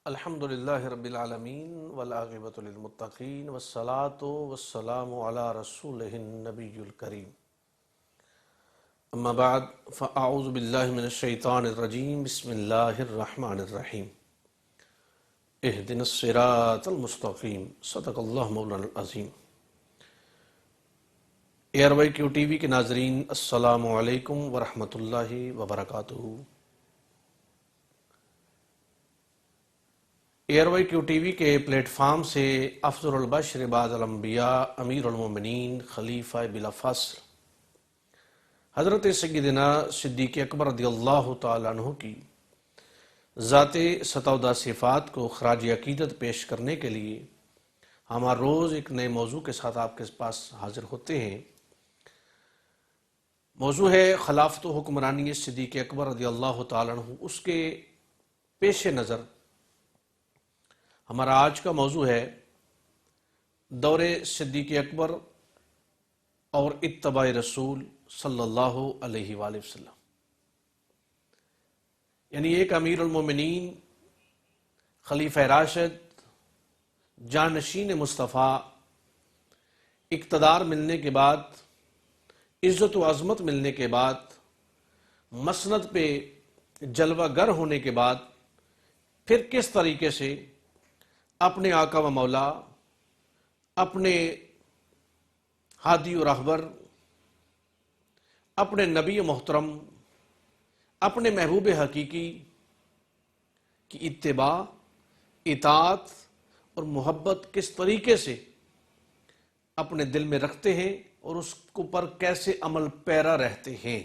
الحمد للہ رب العالمین والعاقبۃ للمتقین والصلاۃ والسلام علی رسولہ النبی الکریم اما بعد فاعوذ باللہ من الشیطان الرجیم بسم اللہ الرحمن الرحیم اہدنا الصراط المستقیم صدق اللہ مولانا العظیم۔ ایئر وائی کیو ٹی وی کے ناظرین السلام علیکم ورحمۃ اللہ وبرکاتہ۔ ایئر وائی کیو ٹی وی کے پلیٹ فارم سے افضل البشر بعد الانبیاء امیر المومنین خلیفہ بلا فصل حضرت سیدنا صدیق اکبر رضی اللہ تعالیٰ عنہ کی ذات ستودہ صفات کو خراج عقیدت پیش کرنے کے لیے ہم ہر روز ایک نئے موضوع کے ساتھ آپ کے پاس حاضر ہوتے ہیں۔ موضوع ہے خلافت و حکمرانی صدیق اکبر رضی اللہ تعالیٰ عنہ۔ اس کے پیش نظر ہمارا آج کا موضوع ہے دور صدیق اکبر اور اتباع رسول صلی اللہ علیہ وآلہ وسلم، یعنی ایک امیر المومنین خلیفہ راشد جانشین مصطفیٰ اقتدار ملنے کے بعد، عزت و عظمت ملنے کے بعد، مسند پہ جلوہ گر ہونے کے بعد پھر کس طریقے سے اپنے آقا و مولا، اپنے ہادی و رہبر، اپنے نبی محترم، اپنے محبوب حقیقی کی اتباع، اطاعت اور محبت کس طریقے سے اپنے دل میں رکھتے ہیں اور اس کو پر کیسے عمل پیرا رہتے ہیں۔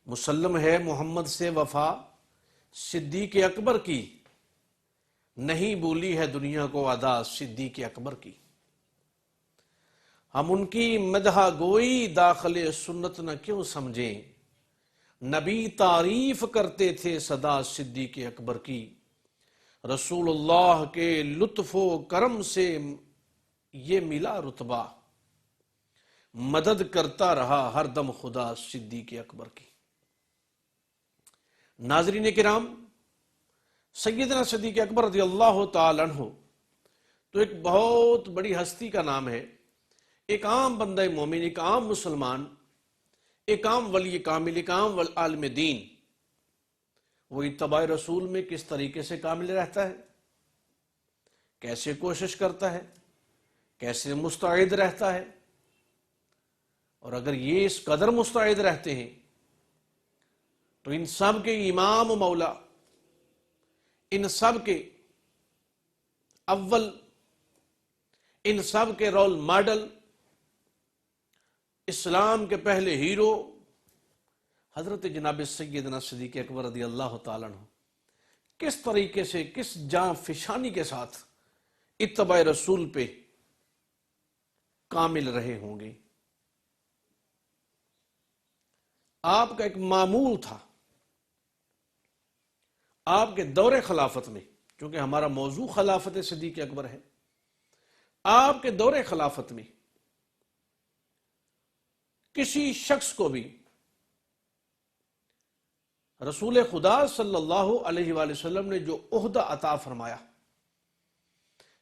مسلم ہے محمد سے وفا صدیق اکبر کی، نہیں بولی ہے دنیا کو ادا صدیق اکبر کی۔ ہم ان کی مدح گوئی داخل سنت نہ کیوں سمجھیں، نبی تعریف کرتے تھے صدا صدیق اکبر کی۔ رسول اللہ کے لطف و کرم سے یہ ملا رتبہ، مدد کرتا رہا ہر دم خدا صدیق اکبر کی۔ ناظرین کرام، سیدنا صدیق اکبر رضی اللہ تعالیٰ عنہ تو ایک بہت بڑی ہستی کا نام ہے، ایک عام بندہ مومن، ایک عام مسلمان، ایک عام ولی کامل، ایک عام عالم دین۔ وہ اتباع رسول میں کس طریقے سے کامل رہتا ہے، کیسے کوشش کرتا ہے، کیسے مستعد رہتا ہے، اور اگر یہ اس قدر مستعد رہتے ہیں تو ان سب کے امام و مولا، ان سب کے اول، ان سب کے رول ماڈل، اسلام کے پہلے ہیرو حضرت جناب سیدنا صدیق اکبر رضی اللہ تعالیٰ عنہ کس طریقے سے، کس جاں فشانی کے ساتھ اتباع رسول پہ کامل رہے ہوں گے۔ آپ کا ایک معمول تھا آپ کے دور خلافت میں، چونکہ ہمارا موضوع خلافت صدیق اکبر ہے، آپ کے دور خلافت میں کسی شخص کو بھی رسول خدا صلی اللہ علیہ وآلہ وسلم نے جو عہدہ عطا فرمایا،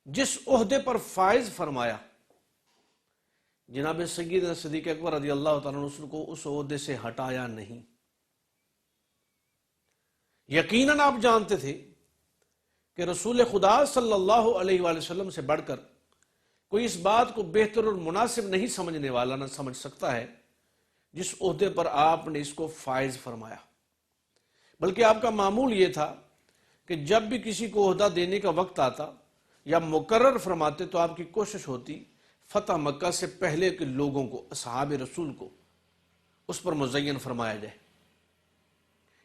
جس عہدے پر فائز فرمایا، جناب سیدنا صدیق اکبر رضی اللہ تعالیٰ عنہ کو اس عہدے سے ہٹایا نہیں۔ یقیناً آپ جانتے تھے کہ رسول خدا صلی اللہ علیہ وآلہ وسلم سے بڑھ کر کوئی اس بات کو بہتر اور مناسب نہیں سمجھنے والا، نہ سمجھ سکتا ہے جس عہدے پر آپ نے اس کو فائز فرمایا۔ بلکہ آپ کا معمول یہ تھا کہ جب بھی کسی کو عہدہ دینے کا وقت آتا یا مقرر فرماتے تو آپ کی کوشش ہوتی فتح مکہ سے پہلے کے لوگوں کو، اصحاب رسول کو اس پر مزین فرمایا جائے،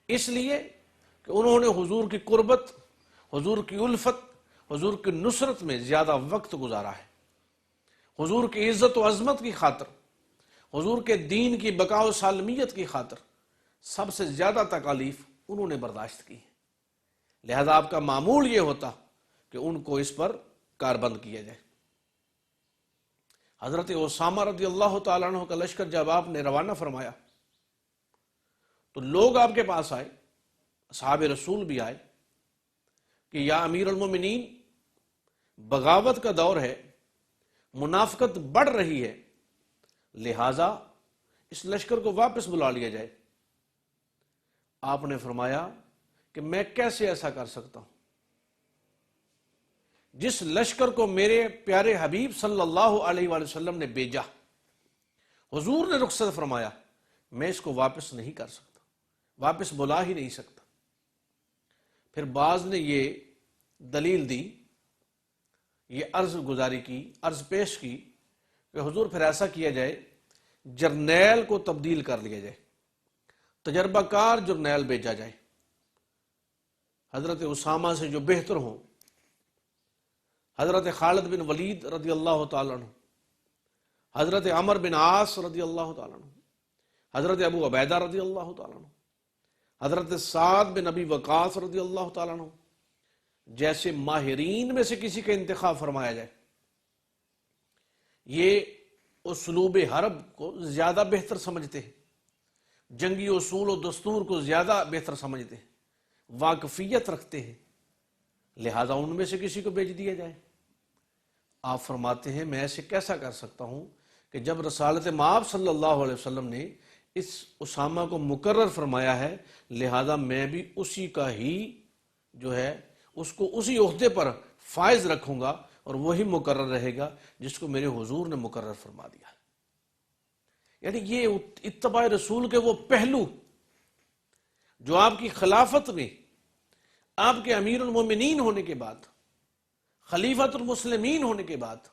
اس لیے کہ انہوں نے حضور کی قربت، حضور کی الفت، حضور کی نصرت میں زیادہ وقت گزارا ہے۔ حضور کی عزت و عظمت کی خاطر، حضور کے دین کی بقا و سالمیت کی خاطر سب سے زیادہ تکالیف انہوں نے برداشت کی ہے، لہذا آپ کا معمول یہ ہوتا کہ ان کو اس پر کاربند کیا جائے۔ حضرت اسامہ رضی اللہ تعالیٰ عنہ کا لشکر جب آپ نے روانہ فرمایا تو لوگ آپ کے پاس آئے، اصحاب رسول بھی آئے، کہ یا امیر المومنین، بغاوت کا دور ہے، منافقت بڑھ رہی ہے، لہذا اس لشکر کو واپس بلا لیا جائے۔ آپ نے فرمایا کہ میں کیسے ایسا کر سکتا ہوں؟ جس لشکر کو میرے پیارے حبیب صلی اللہ علیہ وآلہ وسلم نے بھیجا، حضور نے رخصت فرمایا، میں اس کو واپس نہیں کر سکتا، واپس بلا ہی نہیں سکتا۔ پھر بعض نے یہ دلیل دی، یہ عرض گزاری کی، عرض پیش کی کہ حضور پھر ایسا کیا جائے، جرنیل کو تبدیل کر لیا جائے، تجربہ کار جرنیل بھیجا جائے، حضرت اسامہ سے جو بہتر ہوں، حضرت خالد بن ولید رضی اللہ تعالیٰ عنہ، حضرت عمر بن عاص رضی اللہ تعالیٰ عنہ، حضرت ابو عبیدہ رضی اللہ تعالیٰ عنہ، حضرت سعد بن ابی وقاص رضی اللہ تعالیٰ عنہ جیسے ماہرین میں سے کسی کا انتخاب فرمایا جائے۔ یہ اسلوب حرب کو زیادہ بہتر سمجھتے ہیں، جنگی اصول و دستور کو زیادہ بہتر سمجھتے ہیں، واقفیت رکھتے ہیں، لہذا ان میں سے کسی کو بھیج دیا جائے۔ آپ فرماتے ہیں میں ایسے کیسا کر سکتا ہوں کہ جب رسالت مآب صلی اللہ علیہ وسلم نے اس اسامہ کو مقرر فرمایا ہے، لہذا میں بھی اسی کا ہی جو ہے اس کو اسی عہدے پر فائز رکھوں گا، اور وہی مقرر رہے گا جس کو میرے حضور نے مقرر فرما دیا ہے۔ یعنی یہ اتباع رسول کے وہ پہلو جو آپ کی خلافت میں، آپ کے امیر المومنین ہونے کے بعد، خلیفۃ المسلمین ہونے کے بعد،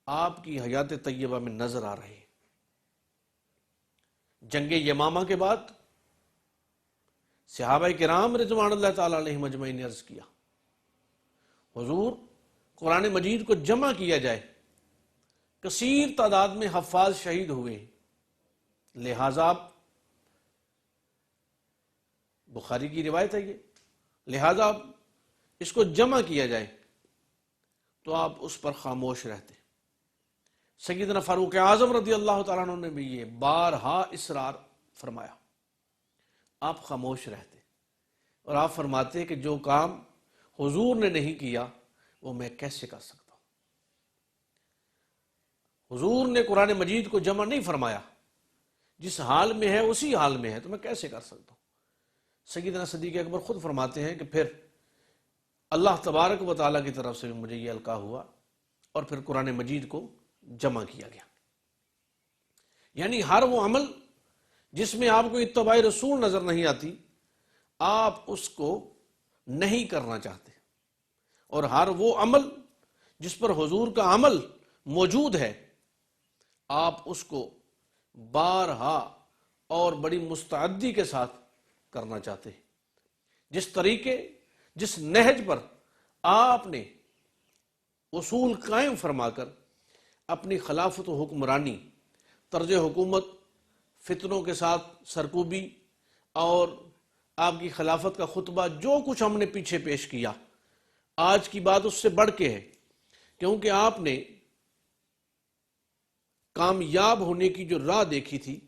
آپ کی حیات طیبہ میں نظر آ رہے ہیں۔ جنگ یمامہ کے بعد صحابہ کرام رضوان اللہ تعالیٰ علیہم اجمعین نے عرض کیا، حضور قرآن مجید کو جمع کیا جائے، کثیر تعداد میں حفاظ شہید ہوئے، لہذا بخاری کی روایت ہے یہ، لہذا اس کو جمع کیا جائے، تو آپ اس پر خاموش رہتے۔ سیدنا فاروق اعظم رضی اللہ تعالیٰ عنہ نے بھی یہ بارہا اصرار فرمایا، آپ خاموش رہتے، اور آپ فرماتے کہ جو کام حضور نے نہیں کیا وہ میں کیسے کر سکتا ہوں؟ حضور نے قرآن مجید کو جمع نہیں فرمایا، جس حال میں ہے اسی حال میں ہے، تو میں کیسے کر سکتا ہوں؟ سیدنا صدیق اکبر خود فرماتے ہیں کہ پھر اللہ تبارک و تعالیٰ کی طرف سے مجھے یہ القاء ہوا، اور پھر قرآن مجید کو جمع کیا گیا۔ یعنی ہر وہ عمل جس میں آپ کو اتباع رسول نظر نہیں آتی، آپ اس کو نہیں کرنا چاہتے، اور ہر وہ عمل جس پر حضور کا عمل موجود ہے، آپ اس کو بارہا اور بڑی مستعدی کے ساتھ کرنا چاہتے ہیں۔ جس طریقے، جس نہج پر آپ نے اصول قائم فرما کر اپنی خلافت و حکمرانی، طرز حکومت، فتنوں کے ساتھ سرکوبی، اور آپ کی خلافت کا خطبہ، جو کچھ ہم نے پیچھے پیش کیا، آج کی بات اس سے بڑھ کے ہے، کیونکہ آپ نے کامیاب ہونے کی جو راہ دیکھی تھی،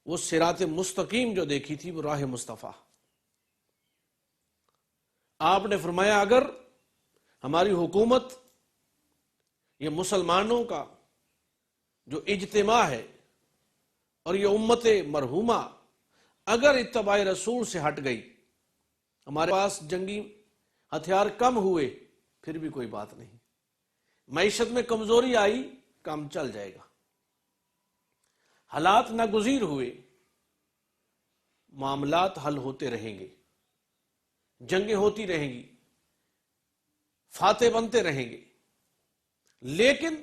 وہ صراط مستقیم جو دیکھی تھی، وہ راہ مصطفیٰ۔ آپ نے فرمایا اگر ہماری حکومت، یہ مسلمانوں کا جو اجتماع ہے، اور یہ امت مرحومہ اگر اتباع رسول سے ہٹ گئی، ہمارے پاس جنگی ہتھیار کم ہوئے، پھر بھی کوئی بات نہیں، معیشت میں کمزوری آئی، کام چل جائے گا، حالات ناگزیر ہوئے، معاملات حل ہوتے رہیں گے، جنگیں ہوتی رہیں گی، فاتح بنتے رہیں گے، لیکن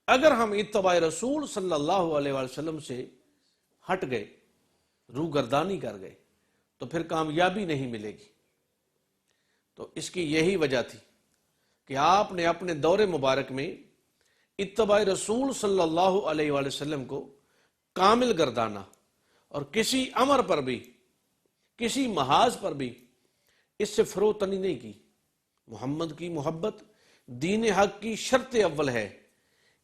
اگر ہم اتباع رسول صلی اللہ علیہ وآلہ وسلم سے ہٹ گئے، روگردانی کر گئے، تو پھر کامیابی نہیں ملے گی۔ تو اس کی یہی وجہ تھی کہ آپ نے اپنے دور مبارک میں اتباع رسول صلی اللہ علیہ وآلہ وسلم کو کامل گردانا، اور کسی امر پر بھی، کسی محاذ پر بھی اس سے فروتنی نہیں کی۔ محمد کی محبت دین حق کی شرط اول ہے،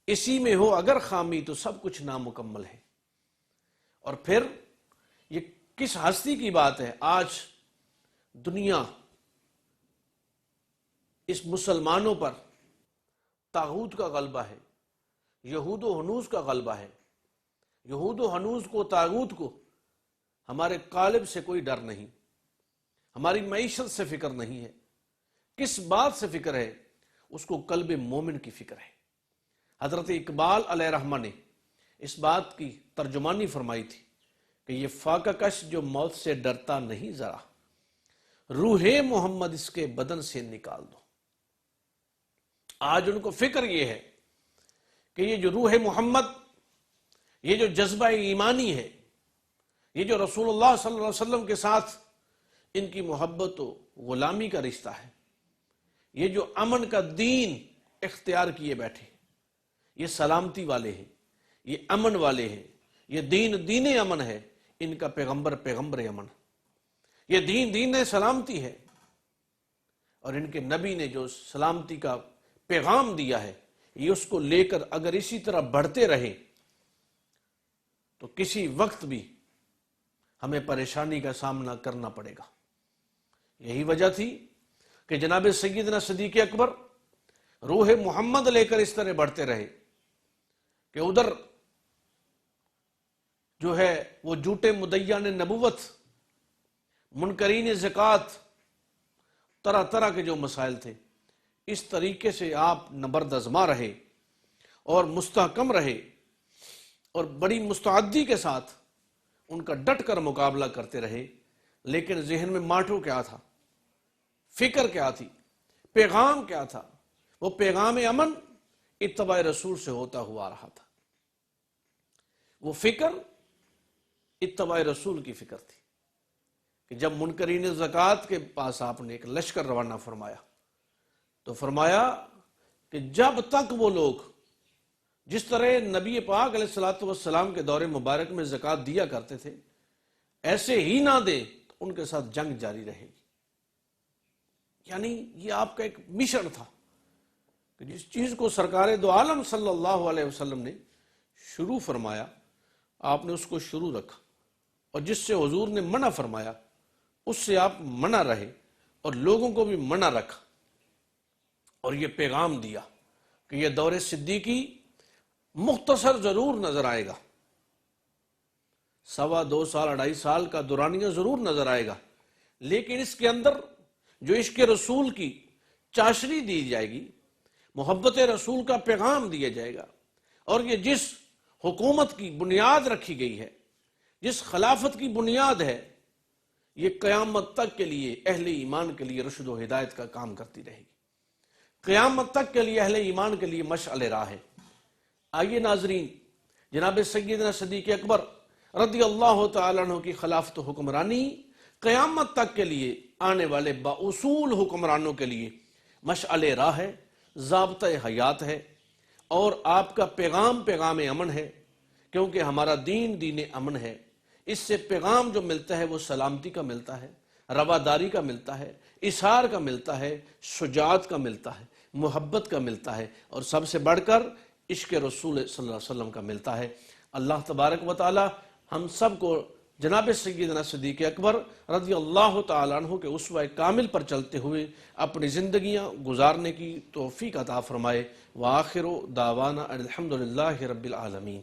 اسی میں ہو اگر خامی تو سب کچھ نامکمل ہے۔ اور پھر یہ کس ہستی کی بات ہے؟ آج دنیا اس مسلمانوں پر طاغوت کا غلبہ ہے، یہود و ہنوز کا غلبہ ہے۔ یہود و ہنوز کو، طاغوت کو ہمارے قالب سے کوئی ڈر نہیں، ہماری معیشت سے فکر نہیں ہے۔ کس بات سے فکر ہے؟ اس کو قلب مومن کی فکر ہے۔ حضرت اقبال علیہ رحمہ نے اس بات کی ترجمانی فرمائی تھی کہ یہ فاقہ کش جو موت سے ڈرتا نہیں ذرا، روح محمد اس کے بدن سے نکال دو۔ آج ان کو فکر یہ ہے کہ یہ جو روح محمد، یہ جو جذبہ ایمانی ہے، یہ جو رسول اللہ صلی اللہ علیہ وسلم کے ساتھ ان کی محبت و غلامی کا رشتہ ہے، یہ جو امن کا دین اختیار کیے بیٹھے، یہ سلامتی والے ہیں، یہ امن والے ہیں، یہ دین امن ہے، ان کا پیغمبر امن، یہ دین سلامتی ہے، اور ان کے نبی نے جو سلامتی کا پیغام دیا ہے، یہ اس کو لے کر اگر اسی طرح بڑھتے رہے تو کسی وقت بھی ہمیں پریشانی کا سامنا کرنا پڑے گا۔ یہی وجہ تھی کہ جناب سیدنا صدیق اکبر روح محمد لے کر اس طرح بڑھتے رہے کہ ادھر جو ہے وہ جھوٹے مدعیان نبوت، منکرین زکوٰۃ، طرح طرح کے جو مسائل تھے، اس طریقے سے آپ نبرد آزما رہے اور مستحکم رہے اور بڑی مستعدی کے ساتھ ان کا ڈٹ کر مقابلہ کرتے رہے۔ لیکن ذہن میں ماٹو کیا تھا؟ فکر کیا تھی؟ پیغام کیا تھا؟ وہ پیغام امن اتباع رسول سے ہوتا ہوا آ رہا تھا۔ وہ فکر اتباع رسول کی فکر تھی کہ جب منکرین زکوٰۃ کے پاس آپ نے ایک لشکر روانہ فرمایا تو فرمایا کہ جب تک وہ لوگ جس طرح نبی پاک علیہ الصلوۃ والسلام کے دور مبارک میں زکوٰۃ دیا کرتے تھے ایسے ہی نہ دے تو ان کے ساتھ جنگ جاری رہے گی۔ یعنی یہ آپ کا ایک مشن تھا کہ جس چیز کو سرکار دو عالم صلی اللہ علیہ وسلم نے شروع فرمایا، آپ نے اس کو شروع رکھا، اور جس سے حضور نے منع فرمایا اس سے آپ منع رہے اور لوگوں کو بھی منع رکھا، اور یہ پیغام دیا کہ یہ دور صدیقی مختصر ضرور نظر آئے گا، 2.25 سال 2.5 سال کا دورانیہ ضرور نظر آئے گا، لیکن اس کے اندر جو عشق رسول کی چاشنی دی جائے گی، محبت رسول کا پیغام دیا جائے گا، اور یہ جس حکومت کی بنیاد رکھی گئی ہے، جس خلافت کی بنیاد ہے، یہ قیامت تک کے لیے اہل ایمان کے لیے رشد و ہدایت کا کام کرتی رہے گی، قیامت تک کے لیے اہل ایمان کے لیے مشعل راہ ہے۔ آئیے ناظرین، جناب سیدنا صدیق اکبر رضی اللہ تعالیٰ عنہ کی خلافت و حکمرانی قیامت تک کے لیے آنے والے باصول حکمرانوں کے لیے مشعل راہ ہے، ضابطہ حیات ہے، اور آپ کا پیغام امن ہے، کیونکہ ہمارا دین امن ہے۔ اس سے پیغام جو ملتا ہے وہ سلامتی کا ملتا ہے، رواداری کا ملتا ہے، اصرار کا ملتا ہے، شجاعت کا ملتا ہے، محبت کا ملتا ہے، اور سب سے بڑھ کر عشق رسول صلی اللہ علیہ وسلم کا ملتا ہے۔ اللہ تبارک و تعالی ہم سب کو جناب سیدنا صدیق اکبر رضی اللہ تعالیٰ عنہ کے اسوہ کامل پر چلتے ہوئے اپنی زندگیاں گزارنے کی توفیق عطا فرمائے۔ وآخر دعوانا الحمدللہ رب العالمین۔